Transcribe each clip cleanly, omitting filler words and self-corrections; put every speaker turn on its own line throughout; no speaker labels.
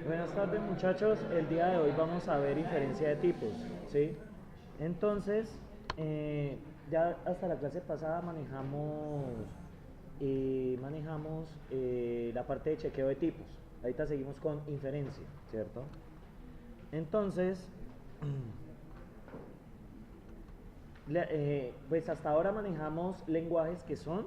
Buenas tardes muchachos, el día de hoy vamos a ver inferencia de tipos, ¿sí? Entonces, ya hasta la clase pasada manejamos la parte de chequeo de tipos. Ahorita seguimos con inferencia, ¿cierto? Entonces, pues hasta ahora manejamos lenguajes que son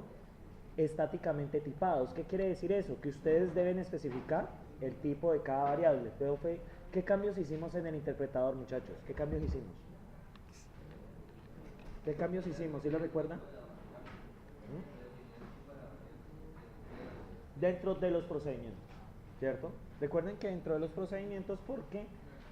estáticamente tipados. ¿Qué quiere decir eso? Que ustedes deben especificar el tipo de cada variable. Pero ¿qué cambios hicimos en el interpretador, muchachos? ¿Qué cambios hicimos? ¿Qué cambios hicimos? ¿Sí lo recuerdan? ¿Mm? Dentro de los procedimientos, ¿cierto? Recuerden que dentro de los procedimientos, porque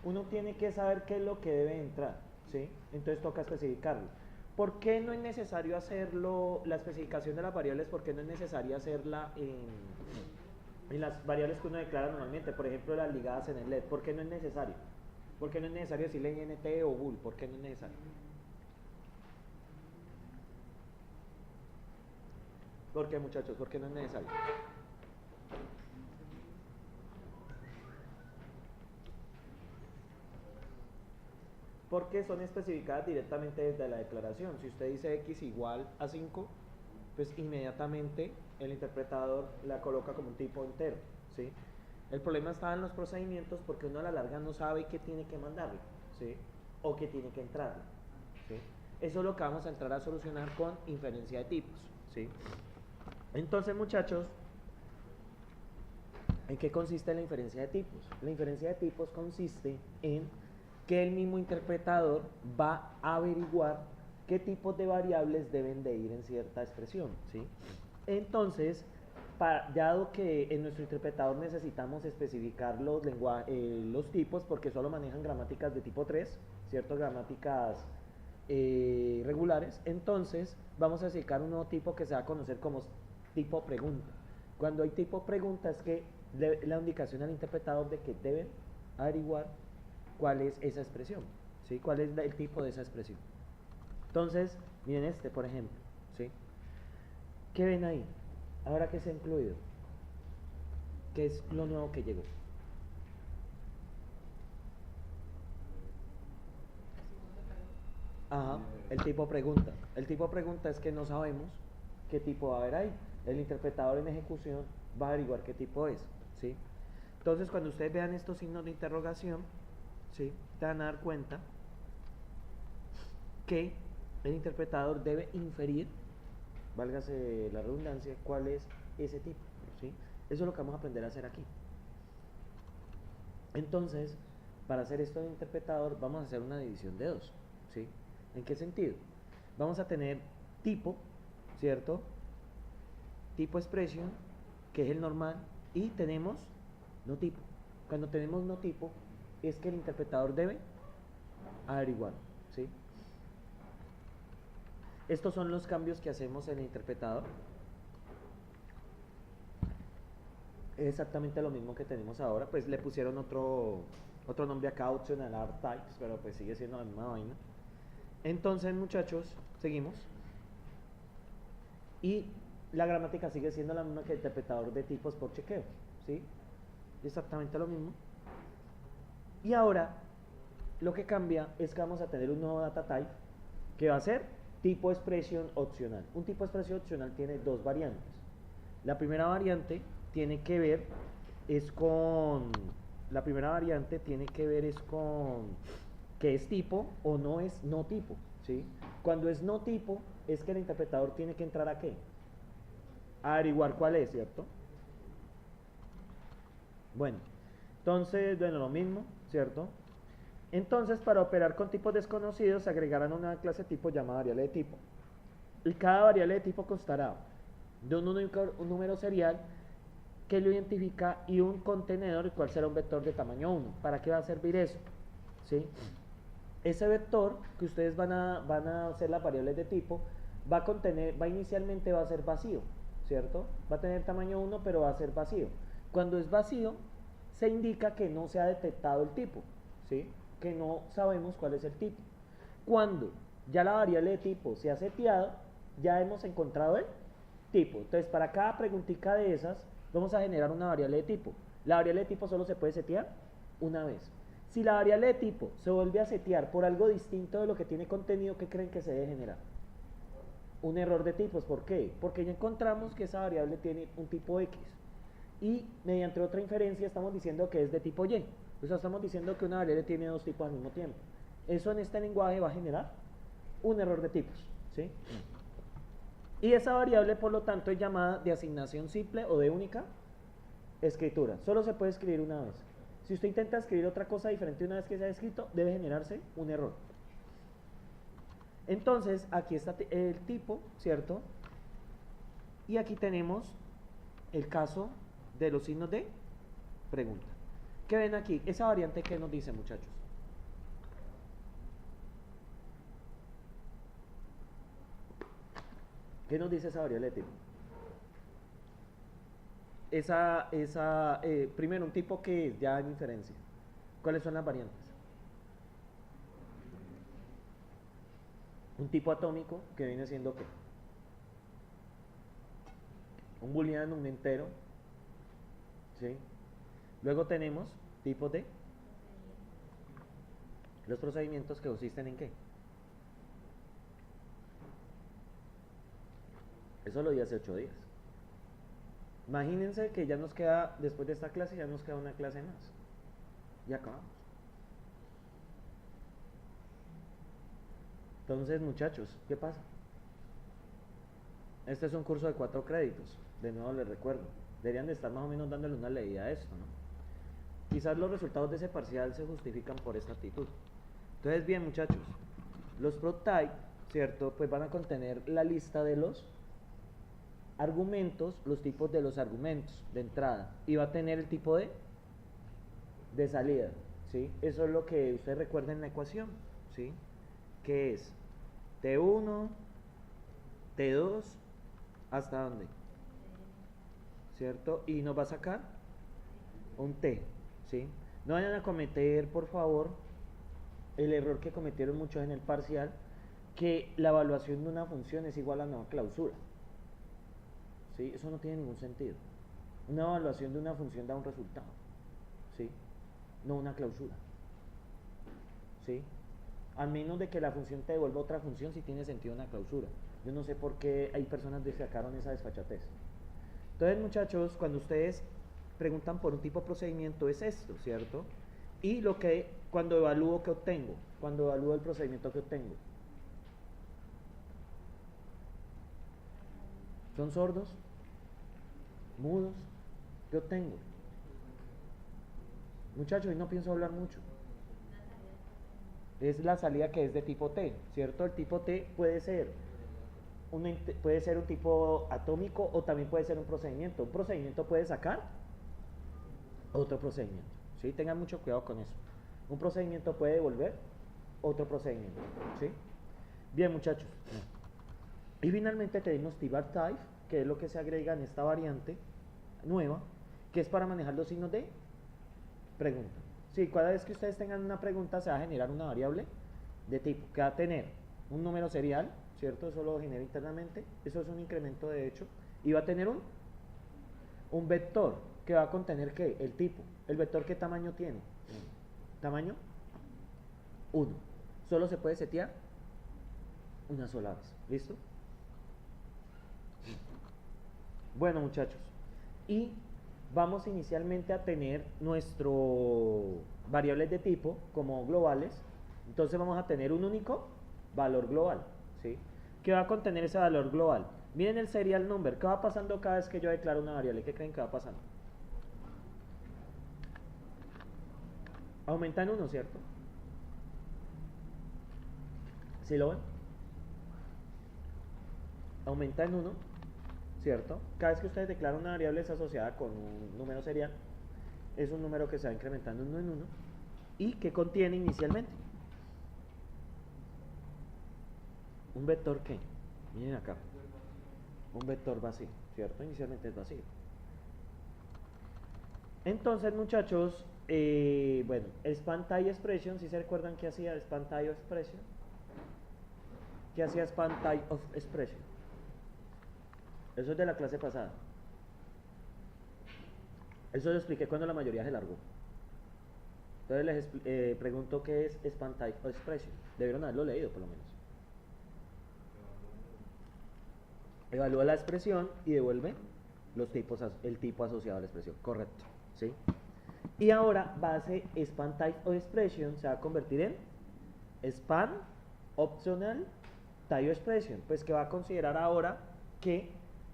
uno tiene que saber qué es lo que debe entrar, ¿sí? Entonces toca especificarlo. ¿Por qué no es necesario hacerlo, la especificación de las variables, por qué no es necesario hacerla en las variables que uno declara normalmente? Por ejemplo, las ligadas en el LED. ¿Por qué no es necesario? ¿Por qué no es necesario decirle INT o bool? ¿Por qué no es necesario? ¿Por qué, muchachos? ¿Por qué no es necesario? Porque son especificadas directamente desde la declaración. Si usted dice x igual a 5, pues inmediatamente el interpretador la coloca como un tipo entero, ¿sí? El problema está en los procedimientos porque uno a la larga no sabe qué tiene que mandarle, ¿sí? O qué tiene que entrarle, ¿sí? Eso es lo que vamos a entrar a solucionar con inferencia de tipos, ¿sí? Entonces, muchachos, ¿en qué consiste la inferencia de tipos? La inferencia de tipos consiste en que el mismo interpretador va a averiguar qué tipos de variables deben de ir en cierta expresión, ¿sí? Entonces, dado que en nuestro interpretador necesitamos especificar los tipos, porque solo manejan gramáticas de tipo 3, ¿cierto? Gramáticas regulares, entonces vamos a especificar un nuevo tipo que se va a conocer como tipo pregunta. Cuando hay tipo pregunta es que la indicación al interpretador de que deben averiguar cuál es esa expresión, ¿sí? ¿Cuál es el tipo de esa expresión? Entonces, miren este, por ejemplo, ¿sí? ¿Qué ven ahí? Ahora que se ha incluido, ¿qué es lo nuevo que llegó? Ajá, el tipo pregunta. El tipo pregunta es que no sabemos qué tipo va a haber ahí. El interpretador en ejecución va a averiguar qué tipo es, ¿sí? Entonces, cuando ustedes vean estos signos de interrogación, ¿sí? Te van a dar cuenta que el interpretador debe inferir, válgase la redundancia, cuál es ese tipo, ¿sí? Eso es lo que vamos a aprender a hacer aquí. Entonces, para hacer esto de interpretador, vamos a hacer una división de dos, ¿sí? ¿En qué sentido? Vamos a tener tipo, ¿cierto? Tipo expression, que es el normal, y tenemos no tipo. Cuando tenemos no tipo, es que el interpretador debe averiguar, ¿sí? Estos son los cambios que hacemos en el interpretador. Es exactamente lo mismo que tenemos ahora, pues le pusieron otro nombre acá, optional art types, pero pues sigue siendo la misma vaina. Entonces, muchachos, seguimos. Y la gramática sigue siendo la misma que el interpretador de tipos por chequeo, ¿sí? Exactamente lo mismo. Y ahora, lo que cambia es que vamos a tener un nuevo data type que va a ser tipo expresión opcional. Un tipo de expresión opcional tiene dos variantes. La primera variante tiene que ver es con la primera variante tiene que ver es con que es tipo o no es no tipo, ¿sí? Cuando es no tipo es que el interpretador tiene que entrar a qué? A averiguar cuál es, ¿cierto? Bueno, entonces, bueno, lo mismo, ¿cierto? Entonces, para operar con tipos desconocidos, se agregarán una clase tipo llamada variable de tipo. Y cada variable de tipo constará de un número serial que lo identifica y un contenedor, el cual será un vector de tamaño 1. ¿Para qué va a servir eso? ¿Sí? Ese vector que ustedes van a hacer las variables de tipo va a contener, inicialmente va a ser vacío, ¿cierto? Va a tener tamaño 1, pero va a ser vacío. Cuando es vacío, se indica que no se ha detectado el tipo, ¿sí? Que no sabemos cuál es el tipo. Cuando ya la variable de tipo se ha seteado, ya hemos encontrado el tipo. Entonces, para cada preguntita de esas, vamos a generar una variable de tipo. La variable de tipo solo se puede setear una vez. Si la variable de tipo se vuelve a setear por algo distinto de lo que tiene contenido, ¿qué creen que se debe generar? Un error de tipos. ¿Por qué? Porque ya encontramos que esa variable tiene un tipo X. Y mediante otra inferencia estamos diciendo que es de tipo Y. O sea, estamos diciendo que una variable tiene dos tipos al mismo tiempo. Eso en este lenguaje va a generar un error de tipos, ¿sí? Y esa variable, por lo tanto, es llamada de asignación simple o de única escritura. Solo se puede escribir una vez. Si usted intenta escribir otra cosa diferente una vez que se ha escrito, debe generarse un error. Entonces, aquí está el tipo, ¿cierto? Y aquí tenemos el caso de los signos de pregunta. ¿Qué ven aquí? Esa variante, ¿qué nos dice, muchachos? ¿Qué nos dice esa variable de tipo? Primero, un tipo que es ya en inferencia. ¿Cuáles son las variantes? Un tipo atómico que viene siendo ¿qué? Un booleano, un entero, ¿sí? Luego tenemos tipos de los procedimientos que consisten en ¿qué? Eso lo di hace 8 días. Imagínense que ya nos queda, después de esta clase, ya nos queda una clase más. Ya acabamos. Entonces, muchachos, ¿qué pasa? Este es un curso de 4 créditos. De nuevo les recuerdo. Deberían de estar más o menos dándole una leída a esto, ¿no? Quizás los resultados de ese parcial se justifican por esta actitud. Entonces, bien, muchachos, los prop type, ¿cierto? Pues van a contener la lista de los argumentos, los tipos de los argumentos de entrada, y va a tener el tipo de salida, ¿sí? Eso es lo que ustedes recuerden en la ecuación, ¿sí? Que es T1, T2, ¿hasta dónde? ¿Cierto? Y nos va a sacar un T, ¿sí? No vayan a cometer, por favor, el error que cometieron muchos en el parcial, que la evaluación de una función es igual a una clausura. ¿Sí? Eso no tiene ningún sentido. Una evaluación de una función da un resultado, ¿sí? No una clausura, ¿sí? Al menos de que la función te devuelva otra función, si tiene sentido una clausura. Yo no sé por qué hay personas que sacaron esa desfachatez. Entonces, muchachos, cuando ustedes preguntan por un tipo de procedimiento es esto, ¿cierto? Y lo que, cuando evalúo, ¿qué obtengo? Cuando evalúo el procedimiento que obtengo. ¿Son sordos? ¿Mudos? ¿Qué obtengo? Muchachos, hoy no pienso hablar mucho. Es la salida que es de tipo T, ¿cierto? El tipo T puede ser un tipo atómico o también puede ser un procedimiento. Un procedimiento puede sacar otro procedimiento, ¿sí? Tengan mucho cuidado con eso. Un procedimiento puede devolver otro procedimiento, ¿sí? Bien, muchachos. Y finalmente tenemos T-bar type, que es lo que se agrega en esta variante nueva, que es para manejar los signos de pregunta. Sí, cada vez que ustedes tengan una pregunta se va a generar una variable de tipo que va a tener un número serial, ¿cierto? Eso lo genera internamente, eso es un incremento de hecho, y va a tener un vector que va a contener ¿qué? El tipo. ¿El vector qué tamaño tiene? Tamaño 1. Solo se puede setear una sola vez. ¿Listo? Bueno, muchachos, y vamos inicialmente a tener nuestro variables de tipo como globales. Entonces vamos a tener un único valor global, ¿sí? ¿Qué va a contener ese valor global? Miren el serial number. ¿Qué va pasando cada vez que yo declaro una variable? ¿Qué creen que va pasando? Aumenta en 1, ¿cierto? ¿Sí lo ven? Aumenta en 1, ¿cierto? Cada vez que ustedes declaran una variable es asociada con un número serial. Es un número que se va incrementando en 1 y que contiene inicialmente un vector ¿qué? Miren acá. Un vector vacío, ¿cierto? Inicialmente es vacío. Entonces, muchachos, bueno, span type expression, si se recuerdan qué hacía span type of expression. ¿Qué hacía span type of expression? Eso es de la clase pasada. Eso lo expliqué cuando la mayoría se largó. Entonces les pregunto qué es span type o expression. Debieron haberlo leído por lo menos. Evalúa la expresión y devuelve los tipos, el tipo asociado a la expresión. Correcto. ¿Sí? Y ahora base span type o expression se va a convertir en span optional type o expression. Pues que va a considerar ahora que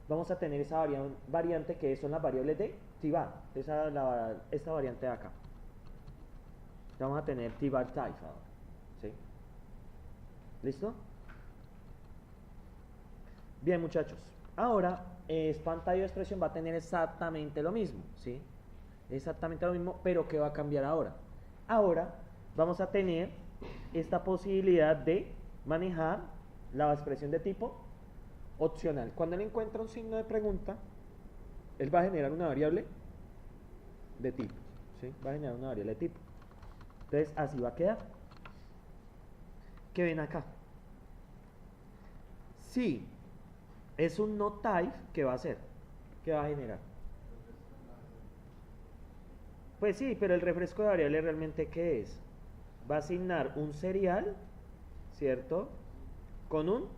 vamos a tener esa variante que son las variables de t-bar. Esta variante de acá. Vamos a tener t-bar type ahora. ¿Sí? ¿Listo? Bien, muchachos. Ahora, span type o expression va a tener exactamente lo mismo. ¿Sí? Exactamente lo mismo, pero ¿qué va a cambiar ahora? Ahora vamos a tener esta posibilidad de manejar la expresión de tipo opcional. Cuando él encuentra un signo de pregunta, él va a generar una variable de tipo. ¿Sí? Va a generar una variable de tipo. Entonces, así va a quedar. ¿Qué ven acá? Si es un no type, ¿qué va a hacer? ¿Qué va a generar? Pues sí, pero el refresco de variable realmente ¿qué es? Va a asignar un serial, ¿cierto? Con un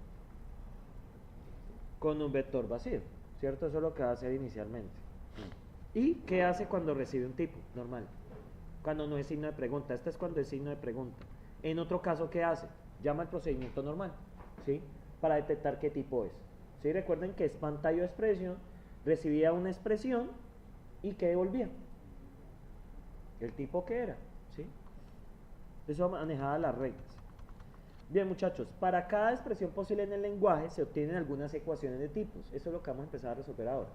vector vacío, ¿cierto? Eso es lo que va a hacer inicialmente. ¿Y qué hace cuando recibe un tipo? Normal. Cuando no es signo de pregunta. Este es cuando es signo de pregunta. En otro caso, ¿qué hace? Llama al procedimiento normal, ¿sí? Para detectar qué tipo es. ¿Sí? Recuerden que span type o expression recibía una expresión y ¿qué devolvía? El tipo que era, ¿sí? Eso manejaba las reglas. Bien, muchachos, para cada expresión posible en el lenguaje se obtienen algunas ecuaciones de tipos. Eso es lo que vamos a empezar a resolver ahora.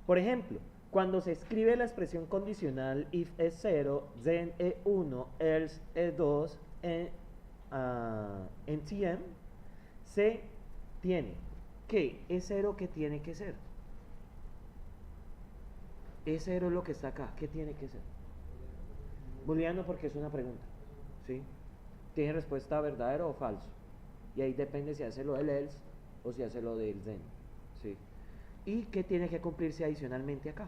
Por ejemplo, cuando se escribe la expresión condicional if E0, then E1, else E2, NTM, se tiene que E0, ¿qué tiene que ser? E0 es lo que está acá, ¿qué tiene que ser? Booleano porque es una pregunta, ¿sí? Tiene respuesta verdadero o falso. Y ahí depende si hace lo del else o si hace lo del then, ¿sí? ¿Y qué tiene que cumplirse adicionalmente acá?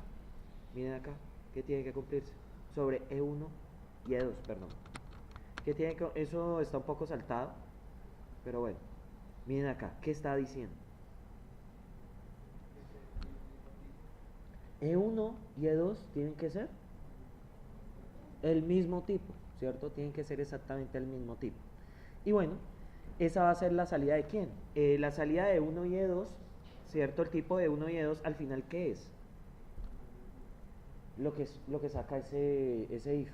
Miren acá, ¿qué tiene que cumplirse? Sobre E1 y E2, perdón. ¿Qué tiene que, eso está un poco saltado, pero bueno. Miren acá, ¿qué está diciendo? E1 y E2 tienen que ser el mismo tipo, ¿cierto? Tienen que ser exactamente el mismo tipo. Y bueno, esa va a ser la salida de quién. La salida de E1 y E2, ¿cierto? El tipo de 1 y E2, al final, ¿qué es? Lo que saca ese if,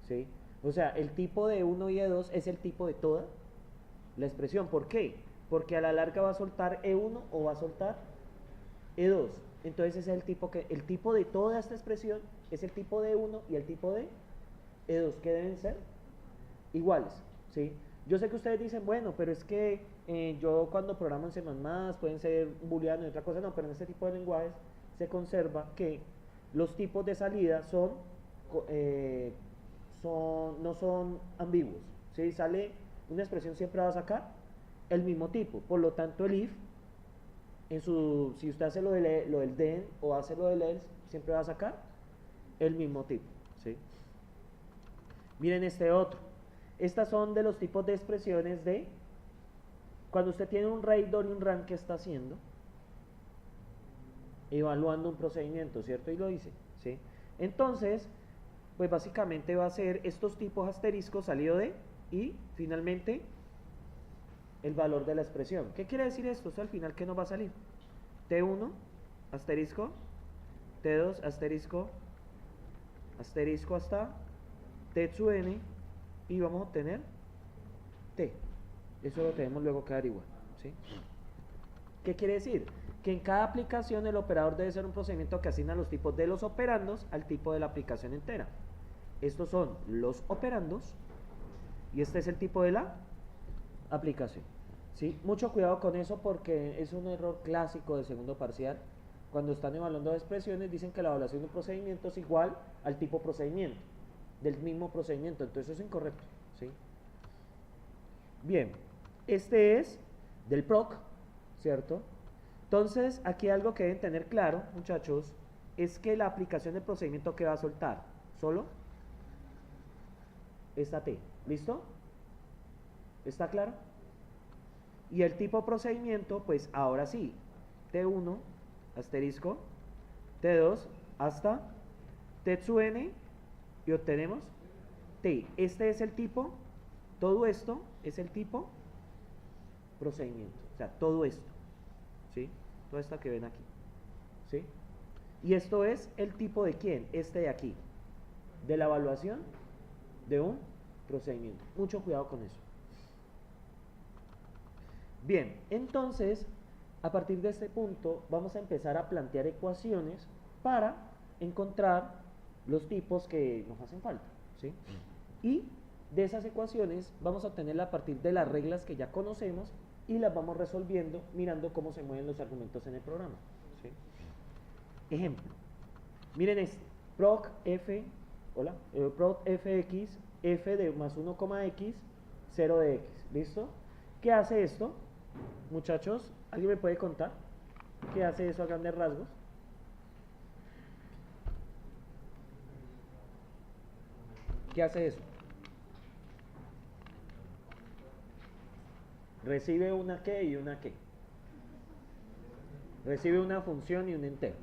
¿sí? O sea, el tipo de 1 y E2 es el tipo de toda la expresión. ¿Por qué? Porque a la larga va a soltar E1 o va a soltar E2. Entonces ese es el tipo de toda esta expresión es el tipo de 1 y el tipo de E2, que deben ser iguales, ¿sí? Yo sé que ustedes dicen, bueno, pero es que yo cuando programo en C++ pueden ser booleano y otra cosa, no, pero en este tipo de lenguajes se conserva que los tipos de salida no son ambiguos, ¿sí? Sale una expresión, siempre va a sacar el mismo tipo, por lo tanto el if, si usted hace lo del then o hace lo del else, siempre va a sacar el mismo tipo, ¿sí? Miren este otro. Estas son de los tipos de expresiones de cuando usted tiene un RAID y un RAN, ¿qué está haciendo? Evaluando un procedimiento, ¿cierto? Y lo dice, ¿sí? Entonces, pues básicamente va a ser estos tipos asteriscos salido de y finalmente el valor de la expresión. ¿Qué quiere decir esto? O sea, al final, ¿qué nos va a salir? T1, asterisco, T2, asterisco, asterisco hasta T sub n y vamos a obtener T. Eso lo tenemos luego que averiguar, ¿sí? ¿Qué quiere decir? Que en cada aplicación el operador debe ser un procedimiento que asigna los tipos de los operandos al tipo de la aplicación entera. Estos son los operandos y este es el tipo de la aplicación, ¿sí? Mucho cuidado con eso porque es un error clásico de segundo parcial. Cuando están evaluando expresiones dicen que la evaluación de un procedimiento es igual al tipo procedimiento, del mismo procedimiento, entonces eso es incorrecto, ¿sí? Bien, este es del PROC, ¿cierto? Entonces, aquí algo que deben tener claro, muchachos, es que la aplicación del procedimiento que va a soltar, solo esta T, ¿listo? ¿Está claro? Y el tipo procedimiento, pues ahora sí, T1, asterisco, T2, hasta Tetsu N, y obtenemos T. Este es el tipo, todo esto es el tipo procedimiento, o sea, todo esto, ¿sí? Todo esto que ven aquí, ¿sí? Y esto es el tipo de quién, este de aquí, de la evaluación de un procedimiento. Mucho cuidado con eso. Bien, entonces, a partir de este punto, vamos a empezar a plantear ecuaciones para encontrar los tipos que nos hacen falta, ¿sí? Y de esas ecuaciones vamos a obtenerlas a partir de las reglas que ya conocemos y las vamos resolviendo mirando cómo se mueven los argumentos en el programa, ¿sí? Ejemplo, miren este, proc f, hola, proc fx, f de más 1, x, 0 de x, ¿listo? ¿Qué hace esto? Muchachos, ¿alguien me puede contar? ¿Qué hace eso a grandes rasgos? ¿Qué hace eso? Recibe una qué y una qué. Recibe una función y un entero.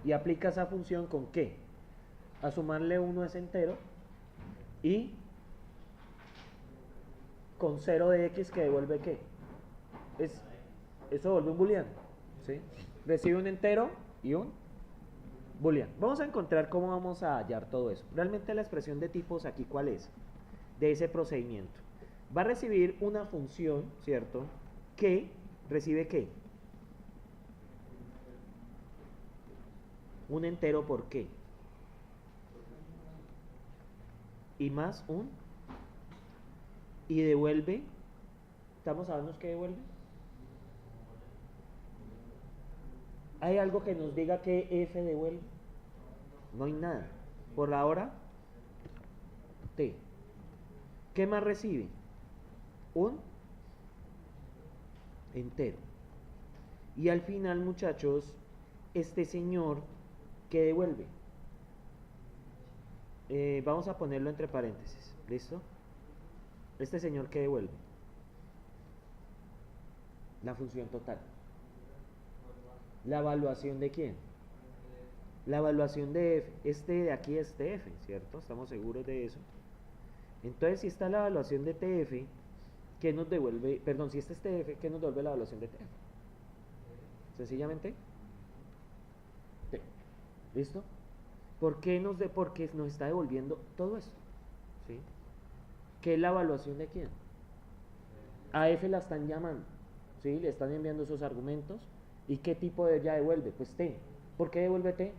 Y aplica esa función con qué. A sumarle 1 a ese entero y con 0 de x que devuelve qué. Eso devuelve un booleano, ¿sí? Recibe un entero y un booleano. Vamos a encontrar cómo vamos a hallar todo eso. Realmente la expresión de tipos aquí, ¿cuál es? De ese procedimiento. Va a recibir una función, ¿cierto? Que recibe ¿qué? Un entero por qué. Y más un. Y devuelve. ¿Estamos hablando qué devuelve? ¿Hay algo que nos diga que f devuelve? No hay nada. Por ahora, t. ¿Qué más recibe? Un entero. Y al final, muchachos, este señor, ¿qué devuelve? Vamos a ponerlo entre paréntesis, ¿listo? Este señor, ¿qué devuelve? La función total. ¿La evaluación de quién? La evaluación de f. Este de aquí es tf, ¿cierto? Estamos seguros de eso. Entonces, si está la evaluación de tf, ¿qué nos devuelve? Perdón, si este es tf, ¿qué nos devuelve la evaluación de tf? Sencillamente t. ¿Listo? Porque nos está devolviendo todo esto, ¿sí? ¿Qué es la evaluación de quién? A f la están llamando, ¿sí? Le están enviando esos argumentos. ¿Y qué tipo de ella devuelve? Pues t. ¿Por qué devuelve t?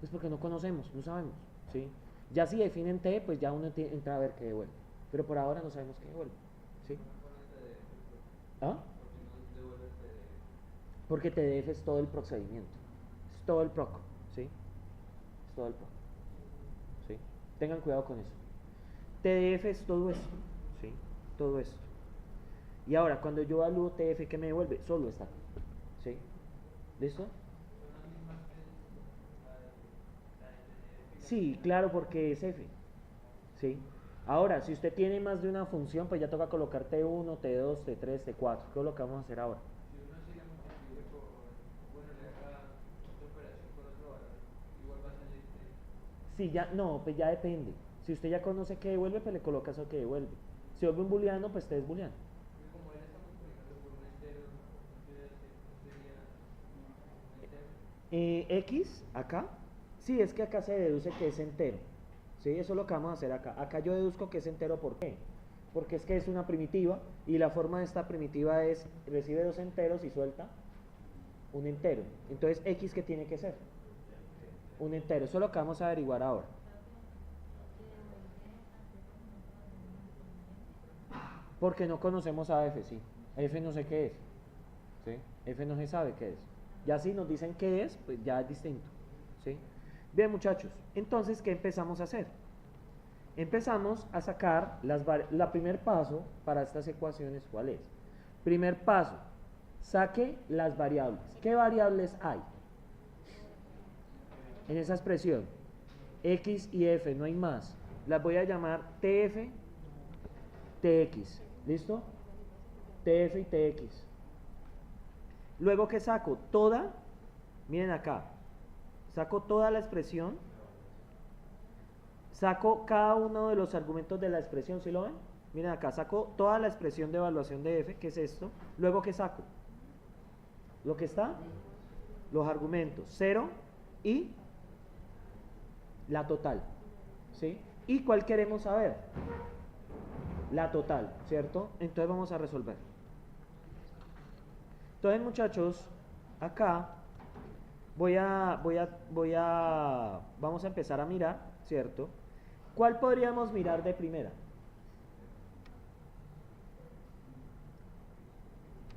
Pues porque no conocemos, no sabemos, ¿sí? Ya si definen t, pues ya uno entra a ver qué devuelve. Pero por ahora no sabemos qué devuelve, ¿sí? ¿Ah? Porque TDF es todo el procedimiento. Es todo el proc, ¿sí? Es todo el proc, ¿sí? Tengan cuidado con eso. TDF es todo esto, ¿sí? Todo esto. Y ahora, cuando yo evalúo TF, ¿qué me devuelve? Solo esta, ¿sí? ¿Listo? Sí, claro, porque es F, ¿sí? Ahora, si usted tiene más de una función, pues ya toca colocar T1, T2, T3, T4. ¿Qué es lo que vamos a hacer ahora? Sí, ya, no, pues ya depende. Si usted ya conoce que devuelve, pues le coloca eso que devuelve. Si vuelve un booleano, pues T es booleano. X, acá, sí, es que acá se deduce que es entero. Sí, eso es lo que vamos a hacer acá. Acá yo deduzco que es entero, ¿por qué? Porque es que es una primitiva y la forma de esta primitiva es recibe dos enteros y suelta un entero. Entonces, X, ¿qué tiene que ser? Un entero. Eso es lo que vamos a averiguar ahora. Porque no conocemos a F, sí. F no sé qué es. ¿Sí? F no se sabe qué es. Ya si nos dicen qué es, pues ya es distinto. ¿Sí? Bien, muchachos. Entonces, ¿qué empezamos a hacer? Empezamos a sacar la primer paso para estas ecuaciones, ¿cuál es? Primer paso, saque las variables. ¿Qué variables hay? en esa expresión, x y f, no hay más, las voy a llamar tf, tx, ¿listo? tf y tx. Luego, ¿qué saco? Toda, miren acá, saco toda la expresión, saco cada uno de los argumentos de la expresión, ¿sí lo ven? Miren acá, saco toda la expresión de evaluación de f, que es esto. Luego, ¿qué saco? Lo que está, los argumentos, 0 y la total, ¿sí? ¿Y cuál queremos saber? La total, ¿cierto? Entonces vamos a resolver. Entonces, muchachos, acá vamos a empezar a mirar, ¿cierto? ¿Cuál podríamos mirar de primera?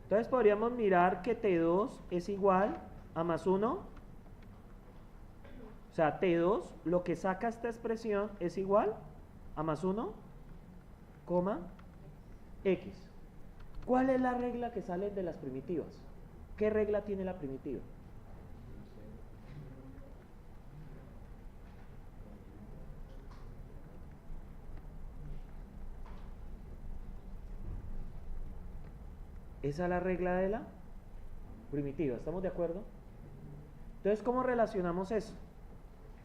Entonces podríamos mirar que T2 es igual a más 1. O sea, T2, lo que saca esta expresión es igual a más 1, X. ¿Cuál es la regla que sale de las primitivas? ¿Qué regla tiene la primitiva? Esa es la regla de la primitiva, ¿estamos de acuerdo? Entonces, ¿cómo relacionamos eso?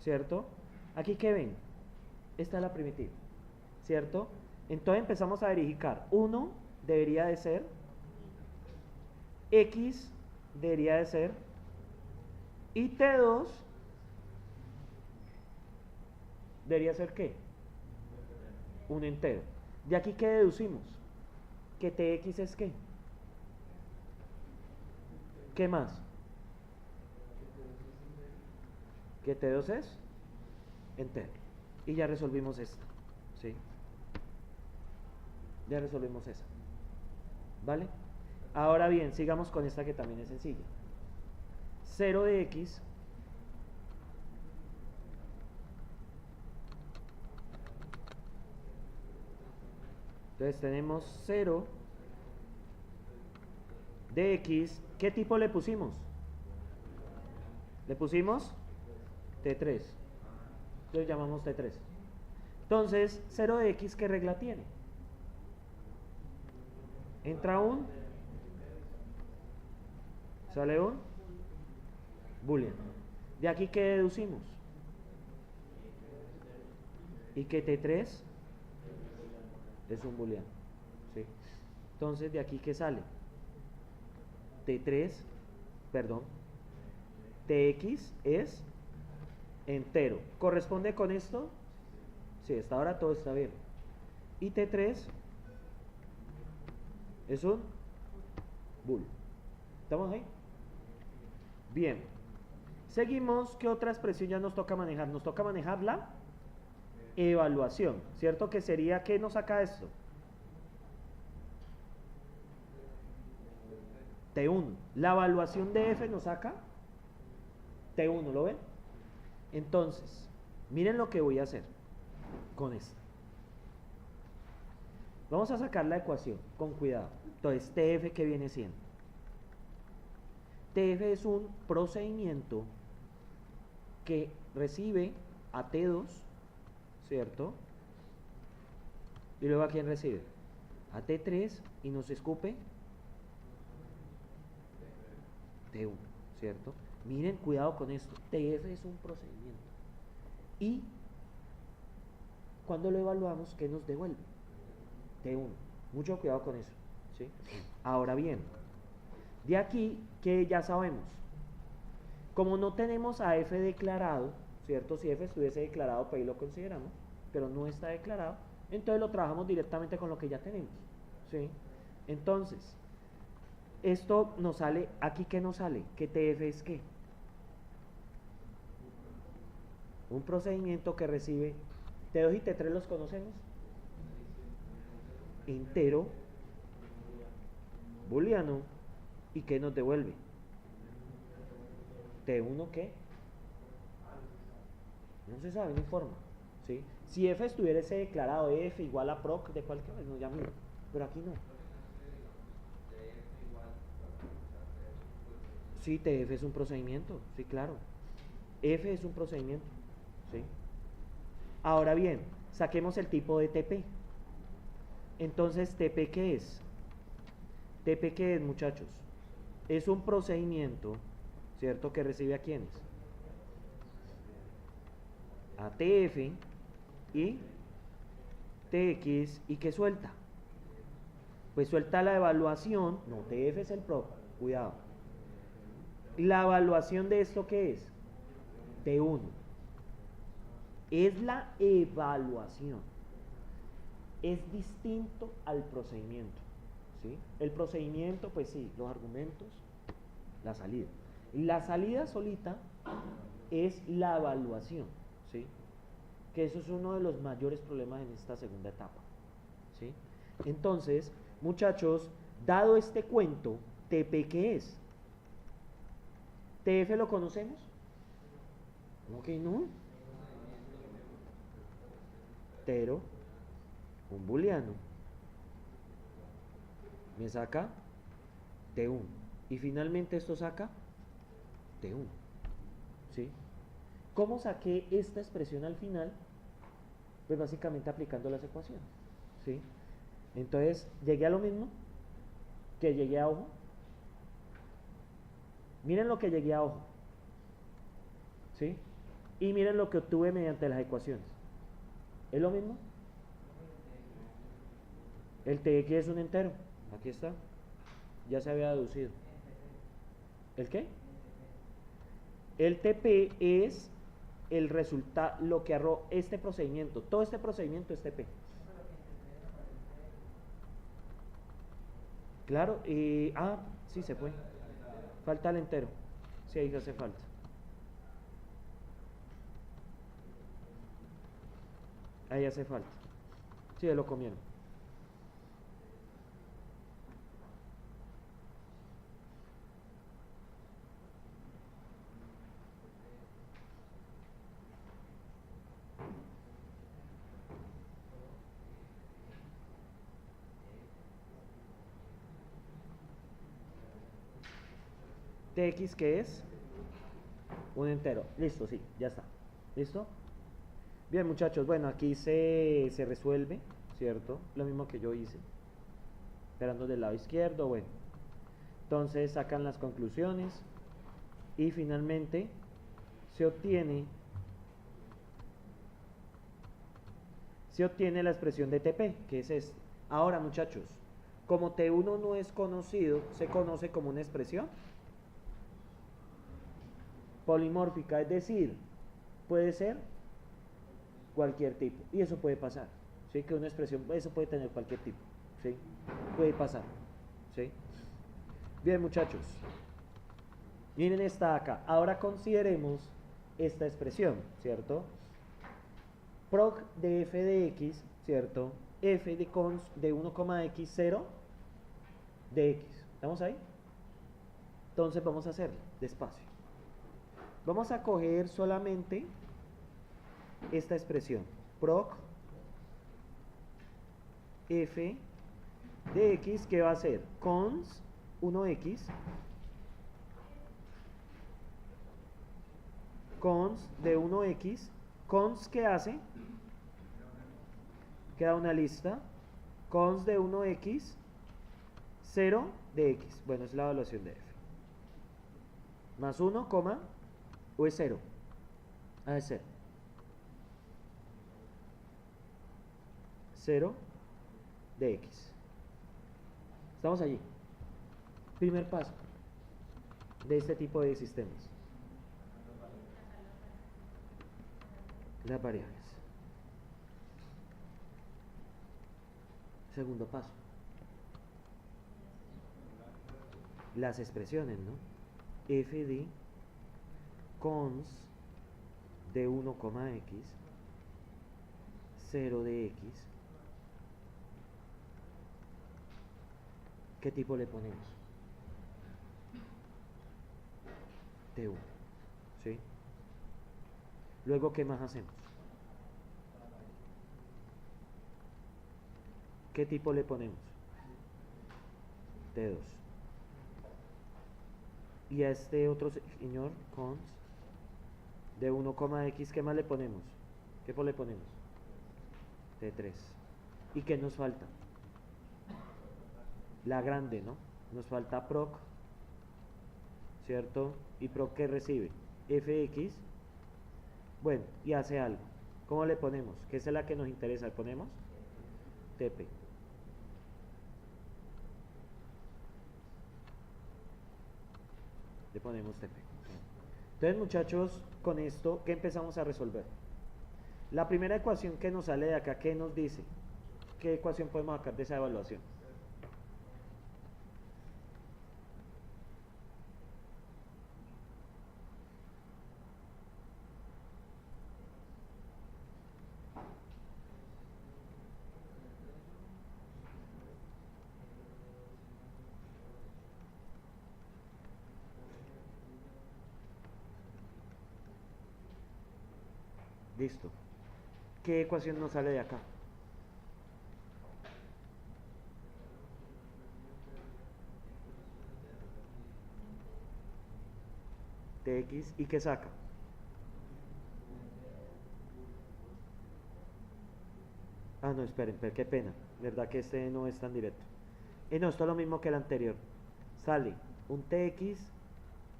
¿Cierto? Aquí, ¿qué ven? Esta es la primitiva, ¿cierto? Entonces empezamos a verificar. 1 debería de ser, X debería de ser, y T2 debería ser ¿qué? Un entero. De aquí, ¿qué deducimos? Que TX es ¿qué? ¿Qué más? Que T2 es entero. Y ya resolvimos esta, ¿sí? Ya resolvimos esa. ¿Vale? Ahora bien, sigamos con esta que también es sencilla. 0 de X entonces tenemos 0 de X. ¿Qué tipo le pusimos? Le pusimos T3. Entonces llamamos T3. Entonces, 0 de X, ¿qué regla tiene? Entra un, sale un boolean. De aquí, ¿qué deducimos? Y que T3 es un booleano, ¿sí? Entonces, de aquí, ¿qué sale? T3, perdón, TX es entero. ¿Corresponde con esto? Sí, hasta ahora todo está bien. Y T3 es un bool. ¿Estamos ahí? Bien. Seguimos. ¿Qué otra expresión ya nos toca manejar? Nos toca manejar la evaluación, ¿cierto? Que sería, ¿qué nos saca esto? T1. La evaluación de F nos saca T1, ¿lo ven? Entonces, miren lo que voy a hacer con esto. Vamos a sacar la ecuación con cuidado. Entonces, TF, ¿qué viene siendo? TF es un procedimiento que recibe a T2, ¿cierto? Y luego, ¿a quién recibe? A T3 y nos escupe T1, ¿cierto? Miren, cuidado con esto. TF es un procedimiento. Y cuando lo evaluamos, ¿qué nos devuelve? T1. Mucho cuidado con eso, ¿sí? Ahora bien, de aquí que ya sabemos, como no tenemos a F declarado, ¿cierto? Si F estuviese declarado, pues ahí lo consideramos, pero no está declarado, entonces lo trabajamos directamente con lo que ya tenemos, ¿sí? Entonces, esto nos sale, aquí ¿qué nos sale? Que TF es ¿qué? Un procedimiento que recibe, T2 y T3 los conocemos, entero, booleano, ¿y qué nos devuelve? T1 ¿qué? No se sabe, no informa, ¿sí? Si F estuviese declarado F igual a proc de cualquier, no, ya miro, pero aquí no. Sí, TF es un procedimiento, sí, claro. F es un procedimiento, ¿sí? Ahora bien, saquemos el tipo de TP. Entonces, ¿TP qué es? ¿TP qué es, muchachos? Es un procedimiento, ¿cierto? Que recibe a quiénes? A TF y TX, ¿y qué suelta? Pues suelta la evaluación, no, TF es el pro, cuidado. ¿La evaluación de esto qué es? T1. Es la evaluación. Es distinto al procedimiento, ¿sí? El procedimiento, pues sí, los argumentos, la salida. La salida solita es la evaluación, ¿sí? Que eso es uno de los mayores problemas en esta segunda etapa, ¿sí? Entonces, muchachos, dado este cuento, ¿TP qué es? ¿TF lo conocemos? ¿Cómo que no? Pero un booleano me saca T1 y finalmente esto saca T1, ¿sí? ¿Cómo saqué esta expresión al final? Pues básicamente aplicando las ecuaciones, ¿sí? Entonces llegué a lo mismo que llegué a ojo. Miren lo que llegué a ojo, ¿sí? Y miren lo que obtuve mediante las ecuaciones. ¿Es lo mismo? El TX es un entero. Aquí está. Ya se había deducido. ¿El qué? El TP es el resultado, lo que arrojó este procedimiento. Todo este procedimiento es TP. Claro, sí se fue. Falta el entero. Sí, ahí hace falta. Ahí hace falta. Sí, lo comieron. TX, ¿qué es? Un entero. Listo, sí, ya está. ¿Listo? Bien, muchachos, bueno, aquí se resuelve, ¿cierto? Lo mismo que yo hice. Esperando del lado izquierdo, bueno. Entonces sacan las conclusiones y finalmente se obtiene la expresión de TP, que es esta. Ahora, muchachos, como T1 no es conocido, se conoce como una expresión polimórfica, es decir, puede ser cualquier tipo, y eso puede pasar, ¿sí? Que una expresión, eso puede tener cualquier tipo, ¿sí? Puede pasar, ¿sí? Bien, muchachos, miren esta acá. Ahora consideremos esta expresión, ¿cierto? Proc de f de x, ¿cierto? F de cons de 1,x, 0 de x. ¿Estamos ahí? Entonces vamos a hacerlo despacio. Vamos a coger solamente esta expresión. Proc f de x, que va a ser cons 1x cons de 1x, cons que hace, queda una lista, cons de 1x, 0 de x, bueno, es la evaluación de f, más 1, o es 0, es 0, 0 de x. Estamos allí. Primer paso de este tipo de sistemas. Las variables. Segundo paso. Las expresiones, ¿no? F de cons de 1,x, 0 de x. ¿Qué tipo le ponemos? T1, ¿sí? Luego, ¿qué más hacemos? ¿Qué tipo le ponemos? T2. Y a este otro señor, cons De 1,x, ¿qué más le ponemos? ¿Qué le ponemos? T3. ¿Y qué nos falta? La grande, ¿no? Nos falta proc, ¿cierto? ¿Y proc qué recibe? Fx. Bueno, y hace algo. ¿Cómo le ponemos? ¿Qué es la que nos interesa? ¿Le ponemos? TP. Le ponemos TP. Entonces, muchachos, con esto, ¿qué empezamos a resolver? La primera ecuación que nos sale de acá, ¿qué nos dice? ¿Qué ecuación podemos sacar de esa evaluación? Listo. ¿Qué ecuación nos sale de acá? Tx, ¿y qué saca? Ah, no, esperen, qué pena. Verdad que este no es tan directo. No, esto es lo mismo que el anterior. Sale un Tx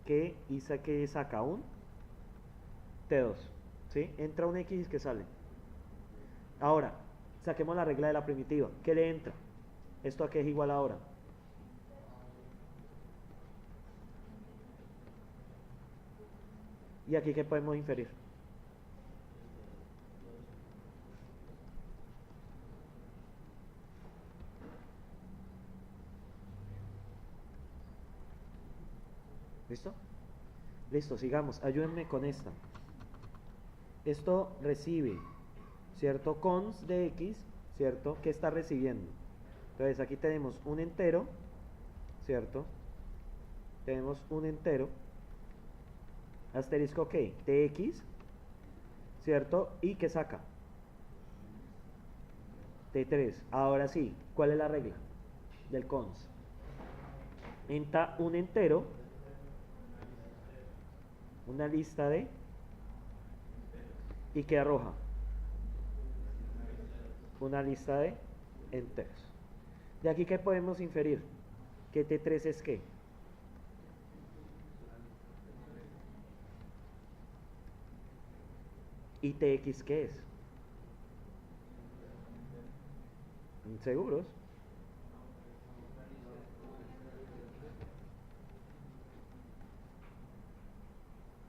que saca un T2. ¿Sí? Entra un X que sale. Ahora, saquemos la regla de la primitiva. ¿Qué le entra? ¿Esto a qué es igual ahora? ¿Y aquí qué podemos inferir? ¿Listo? Listo, sigamos. Ayúdenme con esta. Esto recibe, ¿cierto? Cons de X, ¿cierto? ¿Qué está recibiendo? Entonces aquí tenemos un entero, ¿cierto? Tenemos un entero. Asterisco, ¿qué? Tx, ¿cierto? ¿Y qué saca? T3. Ahora sí, ¿cuál es la regla del cons? Entra un entero, una lista de, ¿y qué arroja? Una lista de enteros. De aquí, ¿qué podemos inferir? Que T3 es ¿qué? ¿Y Tx qué es? ¿Seguros?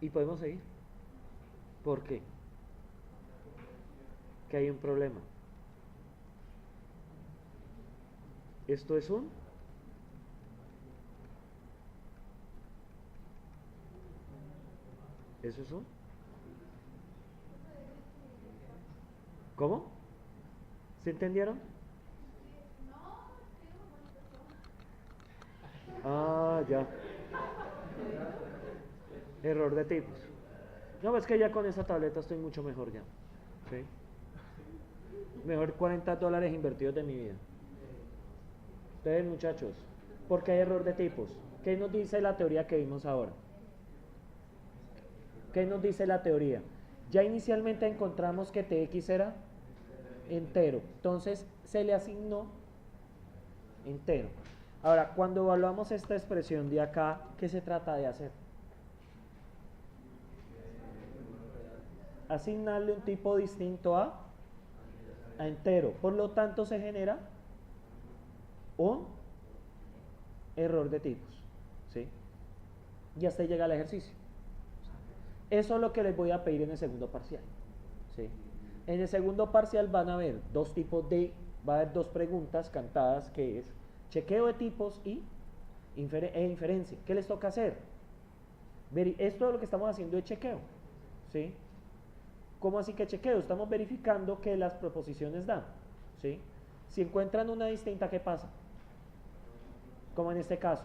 Y podemos seguir. ¿Por qué? Que hay un problema. Esto es un ¿eso es un? ¿Cómo? ¿Se entendieron? Ah, ya. Error de tipos. No, es que ya con esa tableta estoy mucho mejor ya. ¿Sí? Mejor $40 invertidos de mi vida. Entonces, muchachos, ¿por qué hay error de tipos? ¿Qué nos dice la teoría que vimos ahora? ¿Qué nos dice la teoría? Ya inicialmente encontramos que Tx era entero. Entonces, se le asignó entero. Ahora, cuando evaluamos esta expresión de acá, ¿qué se trata de hacer? Asignarle un tipo distinto a entero. Por lo tanto, se genera un error de tipos. ¿Sí? Y hasta ahí llega el ejercicio. Eso es lo que les voy a pedir en el segundo parcial. ¿Sí? En el segundo parcial van a haber va a haber dos preguntas cantadas, que es chequeo de tipos y inferencia. ¿Qué les toca hacer? Esto es lo que estamos haciendo de chequeo. ¿Sí? ¿Cómo así que chequeo? Estamos verificando que las proposiciones dan. ¿Sí? Si encuentran una distinta, ¿qué pasa? Como en este caso.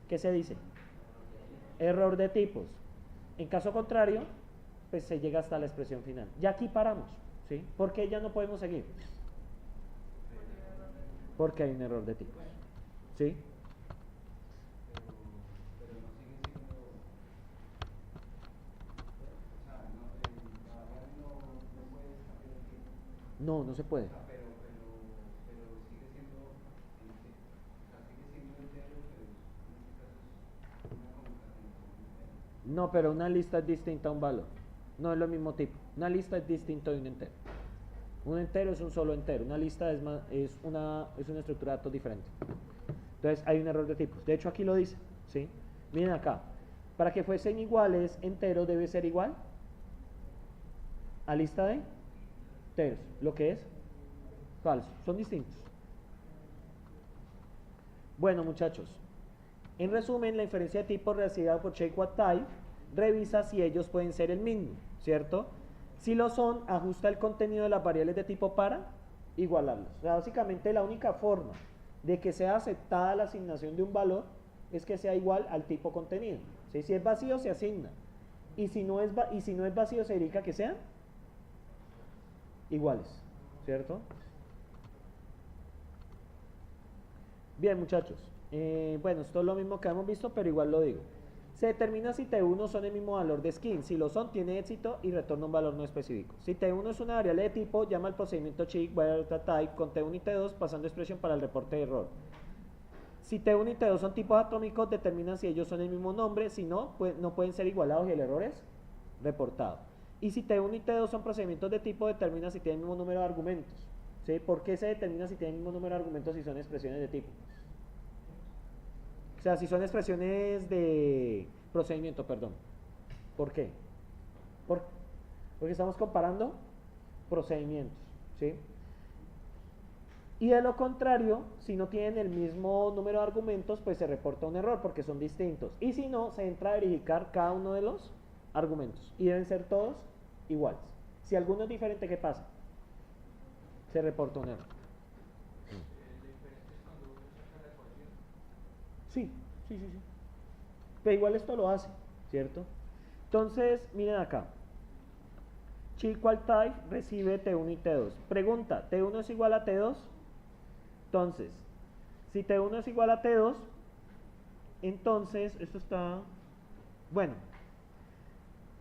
¿Qué se dice? Error de tipos. En caso contrario, pues se llega hasta la expresión final. Ya aquí paramos. ¿Sí? ¿Por qué ya no podemos seguir? Porque hay un error de tipos. ¿Sí? No, no se puede.
Pero sigue siendo, o sea, sigue siendo entero, pero en este caso es una concatenación entera.
No, pero una lista es distinta a un valor. No es lo mismo tipo. Una lista es distinto de un entero. Un entero es un solo entero. Una lista es una estructura de datos diferente. Entonces hay un error de tipos. De hecho aquí lo dice, ¿sí? Miren acá. Para que fuesen iguales, entero debe ser igual a lista de enteros. Lo que es falso. Son distintos. Bueno, muchachos. En resumen, la inferencia de tipo recibida por CheckWhatType revisa si ellos pueden ser el mismo, ¿cierto? Si lo son, ajusta el contenido de las variables de tipo para igualarlos. O sea, básicamente la única forma de que sea aceptada la asignación de un valor es que sea igual al tipo contenido. ¿Sí? Si es vacío, se asigna. Y si no es vacío, se indica que sean iguales, ¿cierto? Bien, muchachos. Bueno, esto es lo mismo que hemos visto, pero igual lo digo. Se determina si T1 son el mismo valor de skin. Si lo son, tiene éxito y retorna un valor no específico. Si T1 es una variable de tipo, llama al procedimiento check type con T1 y T2 pasando expresión para el reporte de error. Si T1 y T2 son tipos atómicos, determina si ellos son el mismo nombre. Si no, pues no pueden ser igualados y el error es reportado. Y si T1 y T2 son procedimientos de tipo, determina si tienen el mismo número de argumentos. ¿Sí? ¿Por qué se determina si tienen el mismo número de argumentos si son expresiones de tipo? O sea, si son expresiones de procedimiento, perdón. ¿Por qué? Porque estamos comparando procedimientos, ¿sí? Y de lo contrario, si no tienen el mismo número de argumentos, pues se reporta un error porque son distintos. Y si no, se entra a verificar cada uno de los argumentos. Y deben ser todos iguales. Si alguno es diferente, ¿qué pasa? Se reporta un error. Sí, sí, sí, sí. Pero igual esto lo hace, ¿cierto? Entonces, miren acá. CheckWhatType recibe T1 y T2. Pregunta, ¿T1 es igual a T2? Entonces, si T1 es igual a T2, entonces, esto está... Bueno,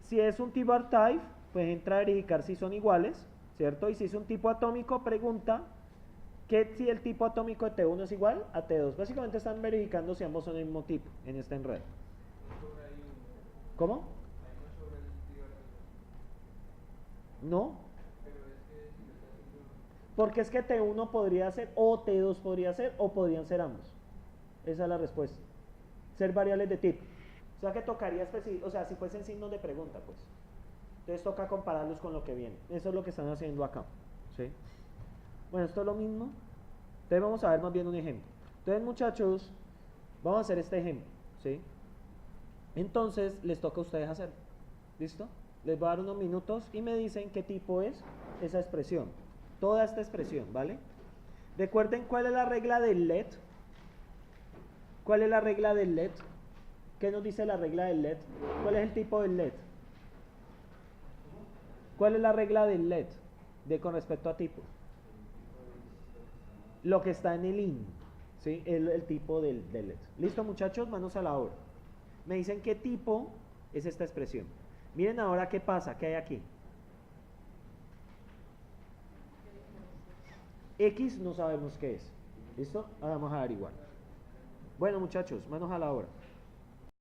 si es un tipo R-Type, pues entra a verificar si son iguales, ¿cierto? Y si es un tipo atómico, pregunta que si el tipo atómico de T1 es igual a T2. Básicamente están verificando si ambos son el mismo tipo en este enredo. ¿Cómo? No. Porque es que T1 podría ser, o T2 podría ser, o podrían ser ambos. Esa es la respuesta. Ser variables de tipo. O sea que tocaría especificar, o sea, si fuesen signos de pregunta, pues. Entonces toca compararlos con lo que viene. Eso es lo que están haciendo acá. ¿Sí? Bueno, esto es lo mismo. Entonces vamos a ver más bien un ejemplo. Entonces, muchachos, vamos a hacer este ejemplo. ¿Sí? Entonces, les toca a ustedes hacerlo. ¿Listo? Les voy a dar unos minutos y me dicen qué tipo es esa expresión. Toda esta expresión, ¿vale? Recuerden cuál es la regla del let. ¿Cuál es la regla del let? ¿Qué nos dice la regla del let? ¿Cuál es el tipo del let? ¿Cuál es la regla del let con respecto a tipos? Lo que está en el in, ¿sí? El tipo del let. ¿Listo, muchachos? Manos a la obra. Me dicen qué tipo es esta expresión. Miren ahora qué pasa, qué hay aquí. X no sabemos qué es. ¿Listo? Ahora vamos a averiguar. Bueno, muchachos, manos a la obra.